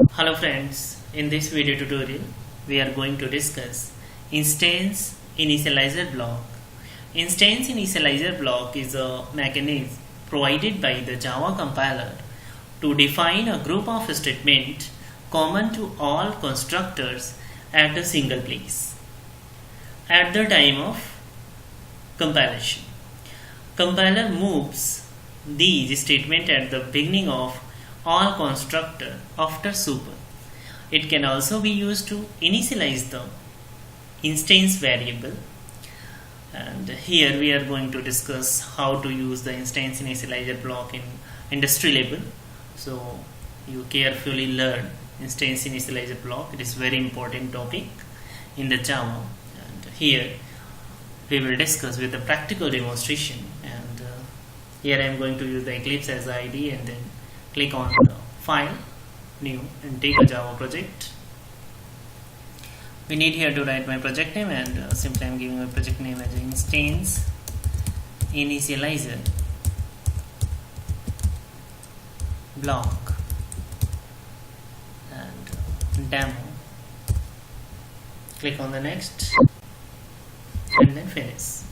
Hello friends, in this video tutorial we are going to discuss instance initializer block. Instance initializer block is a mechanism provided by the Java compiler to define a group of statements common to all constructors at a single place. At the time of compilation, compiler moves these statements at the beginning of all constructor after super. It can also be used to initialize the instance variable, and here we are going to discuss how to use the instance initializer block in industry level. So you carefully learn instance initializer block. It is very important topic in the Java, and here we will discuss with the practical demonstration. And here I am going to use the Eclipse as ID, and then click on the file, new, and take a Java project. We need here to write my project name, and simply I am giving my project name as instance initializer block and demo. Click on the next and then finish.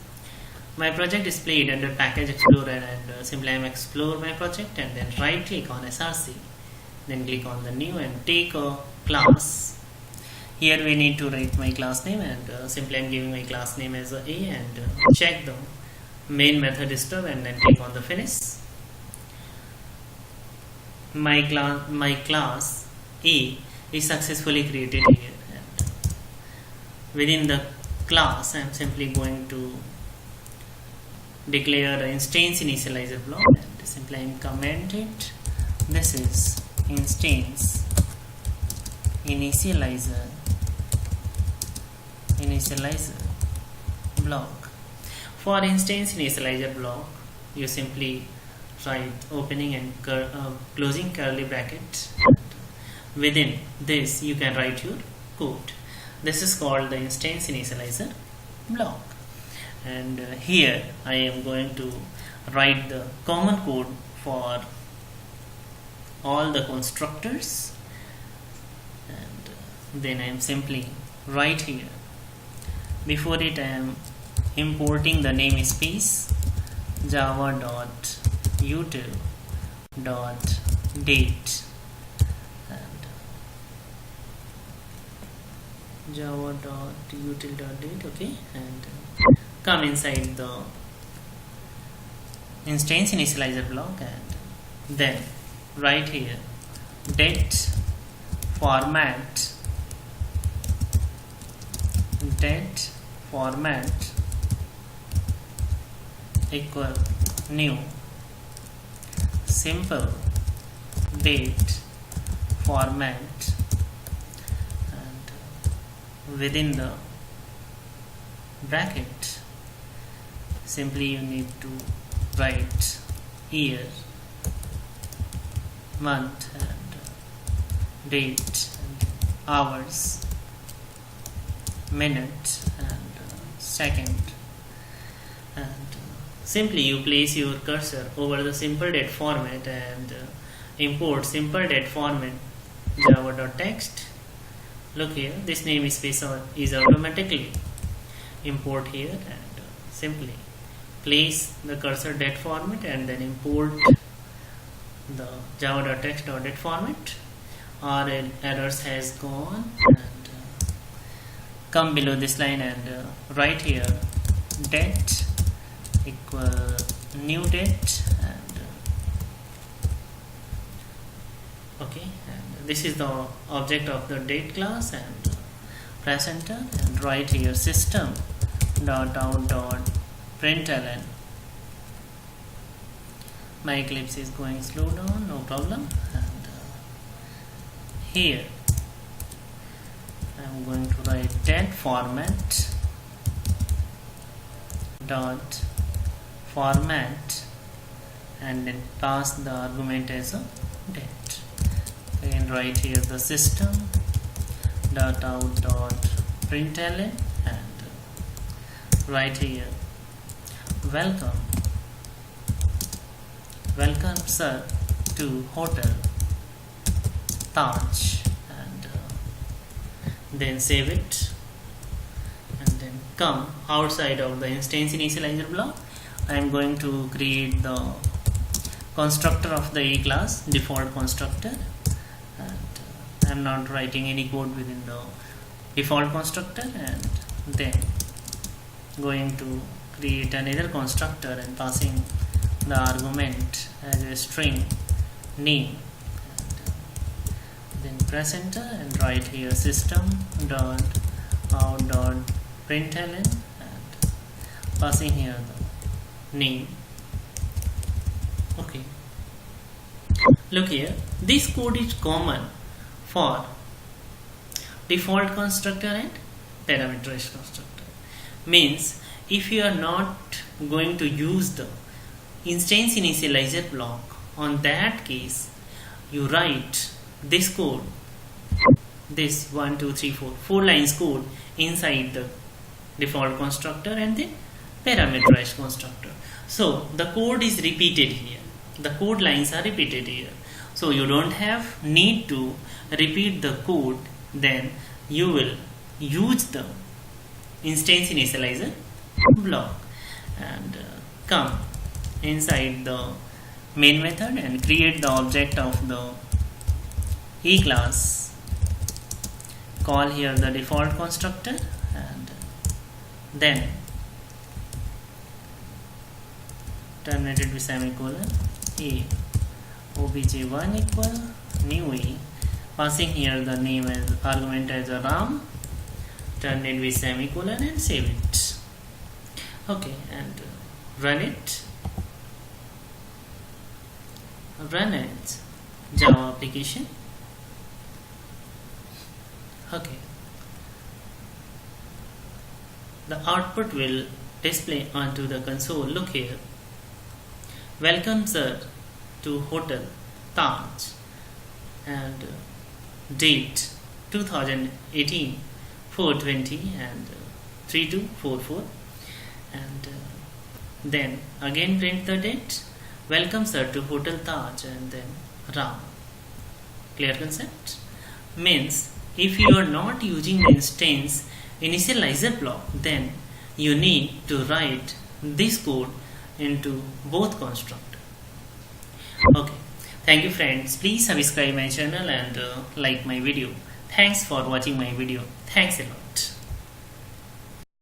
My project is displayed under Package Explorer, and simply I am explore my project, and then right click on SRC, then click on the new and take a class. Here we need to write my class name, and simply I am giving my class name as a, and check the main method stub, and then click on the finish. My class A is successfully created here, and within the class I am simply going to declare the instance initializer block, and simply I am comment it. This is instance initializer block. For instance initializer block, you simply write opening and closing curly bracket. Within this you can write your code. This is called the instance initializer block. And here I am going to write the common code for all the constructors, and then I am simply write here. Before it I am importing the namespace java.util.date, and java.util.date, okay, and come inside the instance initializer block, and then write here date format equal new simple date format, and within the bracket simply you need to write year, month, and date, and hours, minute, and second, and simply you place your cursor over the simple date format and import simple date format java.text. Look here, this namespace is automatically import here, and simply place the cursor date format and then import the java.text.date format. Our errors has gone, and come below this line and write here date equal new date, and okay, and this is the object of the date class, and press enter and write here system.out.println. My Eclipse is going slow down, no problem, and here I am going to write date format and then pass the argument as a date. Again write here the system.out.println, and write here welcome sir to hotel Taj. then save it, and then come outside of the instance initializer block. I am going to create the constructor of the A class, default constructor, and I am not writing any code within the default constructor, and then going to create another constructor and passing the argument as a string name, and then press enter and write here system dot out dot println and passing here the name. Okay, look here, this code is common for default constructor and parameterized constructor. Means if you are not going to use the instance initializer block, on that case you write this code, this 4 lines code inside the default constructor and the parameterized constructor. So the code is repeated here, the code lines are repeated here, so you don't have need to repeat the code. Then you will use the instance initializer block and come inside the main method and create the object of the E class, call here the default constructor, and then terminated with semicolon A obj1 equal new A, passing here the name as argument as a RAM, turn it with semicolon and save it. Okay, and run it as Java application. Okay, the output will display onto the console. Look here, welcome sir to Hotel Taj, and date 2018 420 and 3244, and then again print the date, welcome sir to Hotel Taj, and then RAM. Clear concept? Means if you are not using the instance initializer block, then you need to write this code into both constructors. Okay, thank you friends, please subscribe my channel and like my video. Thanks for watching my video. Thanks a lot.